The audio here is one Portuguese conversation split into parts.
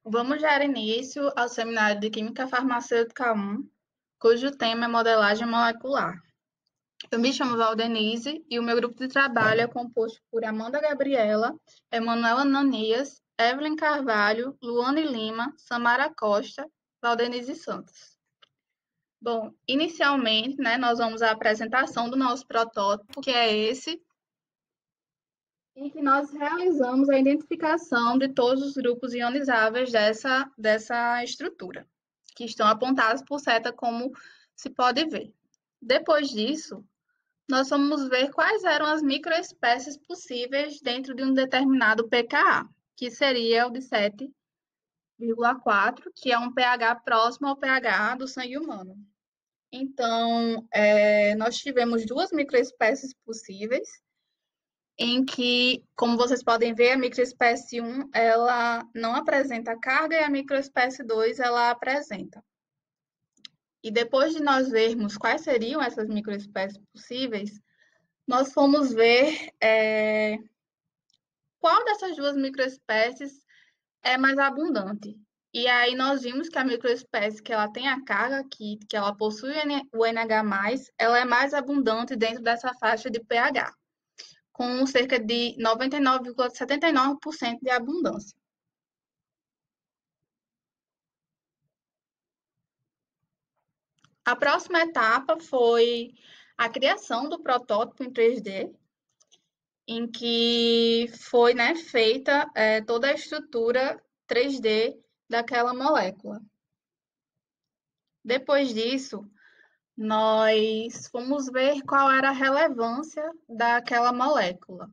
Vamos dar início ao seminário de Química Farmacêutica 1, cujo tema é modelagem molecular. Eu me chamo Valdenise e o meu grupo de trabalho é composto por Amanda Gabriela, Emanuela Ananias, Evelyn Carvalho, Luane Lima, Samara Costa, Valdenise Santos. Bom, inicialmente, nós vamos à apresentação do nosso protótipo, que é esse, em que nós realizamos a identificação de todos os grupos ionizáveis dessa estrutura, que estão apontados por seta, como se pode ver. Depois disso, nós vamos ver quais eram as microespécies possíveis dentro de um determinado pKa, que seria o de 7,4, que é um pH próximo ao pH do sangue humano. Então, nós tivemos duas microespécies possíveis, em que, como vocês podem ver, a microespécie 1 ela não apresenta carga e a microespécie 2 ela apresenta. E depois de nós vermos quais seriam essas microespécies possíveis, nós fomos ver qual dessas duas microespécies é mais abundante. E aí nós vimos que a microespécie que ela tem a carga, que ela possui o NH+, ela é mais abundante dentro dessa faixa de pH, com cerca de 99,79% de abundância. A próxima etapa foi a criação do protótipo em 3D, em que foi feita toda a estrutura 3D daquela molécula. Depois disso, nós fomos ver qual era a relevância daquela molécula.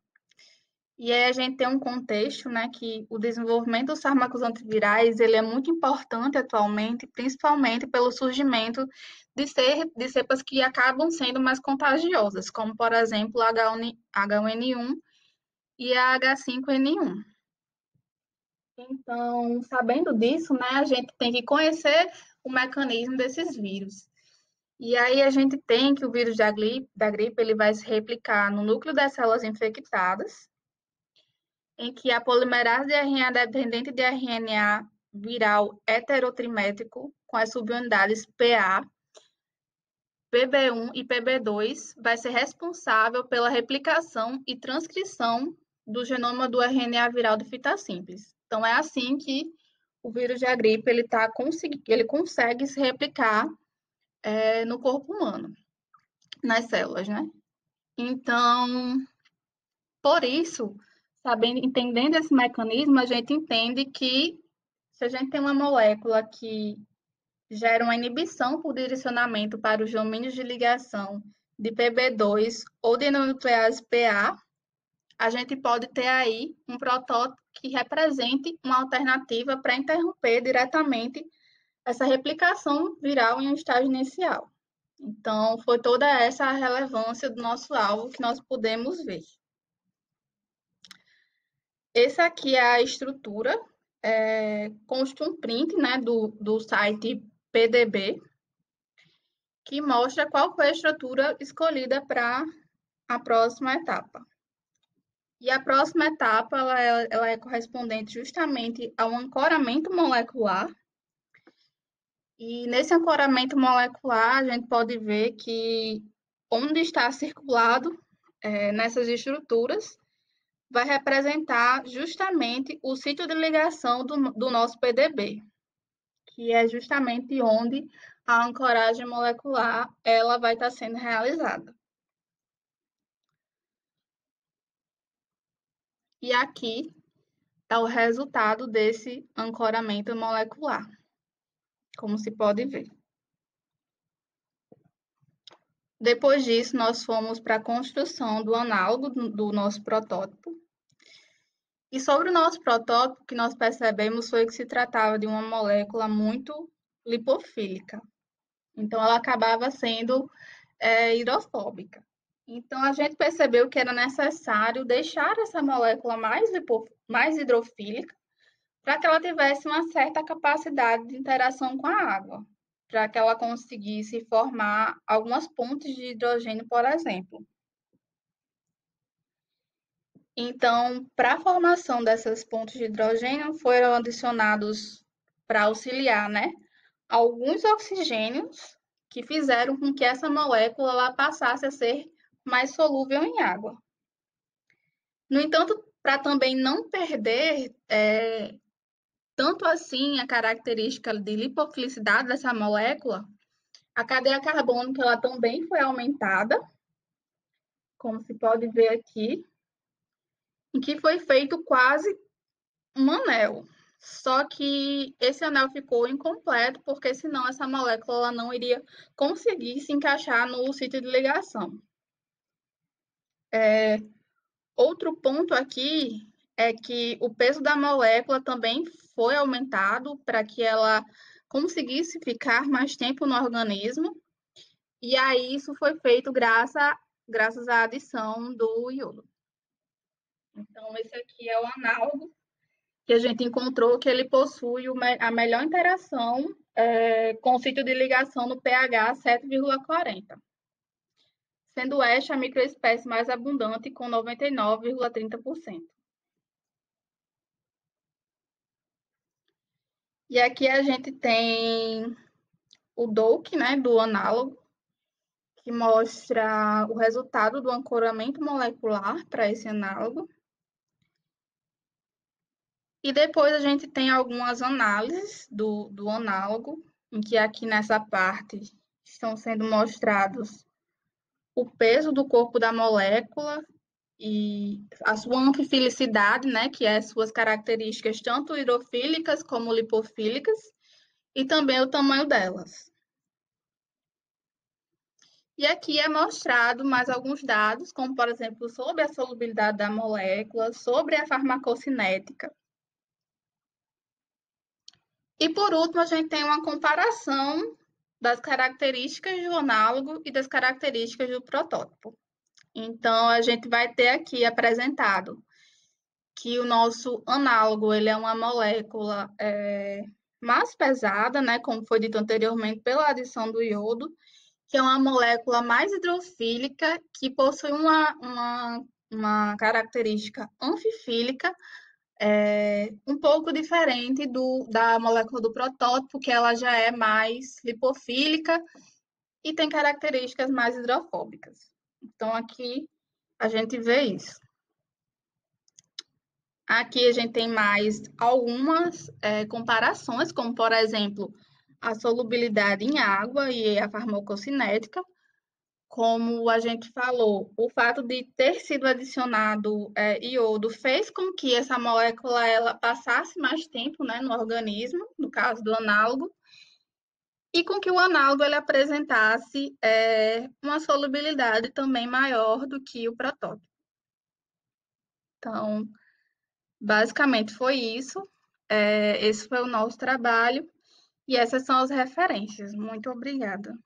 E aí a gente tem um contexto, que o desenvolvimento dos fármacos antivirais ele é muito importante atualmente, principalmente pelo surgimento de cepas que acabam sendo mais contagiosas, como, por exemplo, a H1N1 e a H5N1. Então, sabendo disso, a gente tem que conhecer o mecanismo desses vírus. E aí a gente tem que o vírus da gripe ele vai se replicar no núcleo das células infectadas, em que a polimerase de RNA dependente de RNA viral heterotrimético com as subunidades PA, PB1 e PB2 vai ser responsável pela replicação e transcrição do genoma do RNA viral de fita simples. Então, é assim que o vírus da gripe ele consegue se replicar no corpo humano, nas células, Então, por isso, entendendo esse mecanismo, a gente entende que se a gente tem uma molécula que gera uma inibição por direcionamento para os domínios de ligação de PB2 ou de nuclease PA, a gente pode ter aí um protótipo que represente uma alternativa para interromper diretamente essa replicação viral em um estágio inicial. Então, foi toda essa a relevância do nosso alvo que nós podemos ver. Essa aqui é a estrutura, consta um print do site PDB, que mostra qual foi a estrutura escolhida para a próxima etapa. E a próxima etapa ela é correspondente justamente ao ancoramento molecular. E nesse ancoramento molecular, a gente pode ver que onde está circulado nessas estruturas vai representar justamente o sítio de ligação do nosso PDB, que é justamente onde a ancoragem molecular ela vai estar sendo realizada. E aqui está o resultado desse ancoramento molecular, como se pode ver. Depois disso, nós fomos para a construção do análogo do nosso protótipo. E sobre o nosso protótipo, o que nós percebemos foi que se tratava de uma molécula muito lipofílica. Então, ela acabava sendo hidrofóbica. Então, a gente percebeu que era necessário deixar essa molécula mais hidrofílica para que ela tivesse uma certa capacidade de interação com a água, para que ela conseguisse formar algumas pontes de hidrogênio, por exemplo. Então, para a formação dessas pontes de hidrogênio, foram adicionados, para auxiliar, né, alguns oxigênios que fizeram com que essa molécula ela passasse a ser mais solúvel em água. No entanto, para também não perder tanto assim a característica de lipofilicidade dessa molécula, a cadeia carbônica ela também foi aumentada, como se pode ver aqui, em que foi feito quase um anel. Só que esse anel ficou incompleto, porque senão essa molécula ela não iria conseguir se encaixar no sítio de ligação. Outro ponto aqui é que o peso da molécula também foi aumentado para que ela conseguisse ficar mais tempo no organismo, e aí isso foi feito graças à adição do iodo. Então, esse aqui é o análogo que a gente encontrou que ele possui a melhor interação com o sítio de ligação no pH 7,40, sendo esta a microespécie mais abundante com 99,30%. E aqui a gente tem o DOC, né, do análogo, que mostra o resultado do ancoramento molecular para esse análogo. E depois a gente tem algumas análises do análogo, em que aqui nessa parte estão sendo mostrados o peso do corpo da molécula e a sua anfifilicidade, né, que é suas características tanto hidrofílicas como lipofílicas, e também o tamanho delas. E aqui é mostrado mais alguns dados, como, por exemplo, sobre a solubilidade da molécula, sobre a farmacocinética. E, por último, a gente tem uma comparação das características do análogo e das características do protótipo. Então, a gente vai ter aqui apresentado que o nosso análogo ele é uma molécula mais pesada, né, como foi dito anteriormente, pela adição do iodo, que é uma molécula mais hidrofílica, que possui uma característica anfifílica, um pouco diferente da molécula do protótipo, que ela já é mais lipofílica e tem características mais hidrofóbicas. Então, aqui a gente vê isso. Aqui a gente tem mais algumas comparações, como, por exemplo, a solubilidade em água e a farmacocinética. Como a gente falou, o fato de ter sido adicionado iodo fez com que essa molécula ela passasse mais tempo, né, no organismo, no caso do análogo, e com que o análogo ele apresentasse uma solubilidade também maior do que o protótipo. Então, basicamente foi isso. Esse foi o nosso trabalho e essas são as referências. Muito obrigada.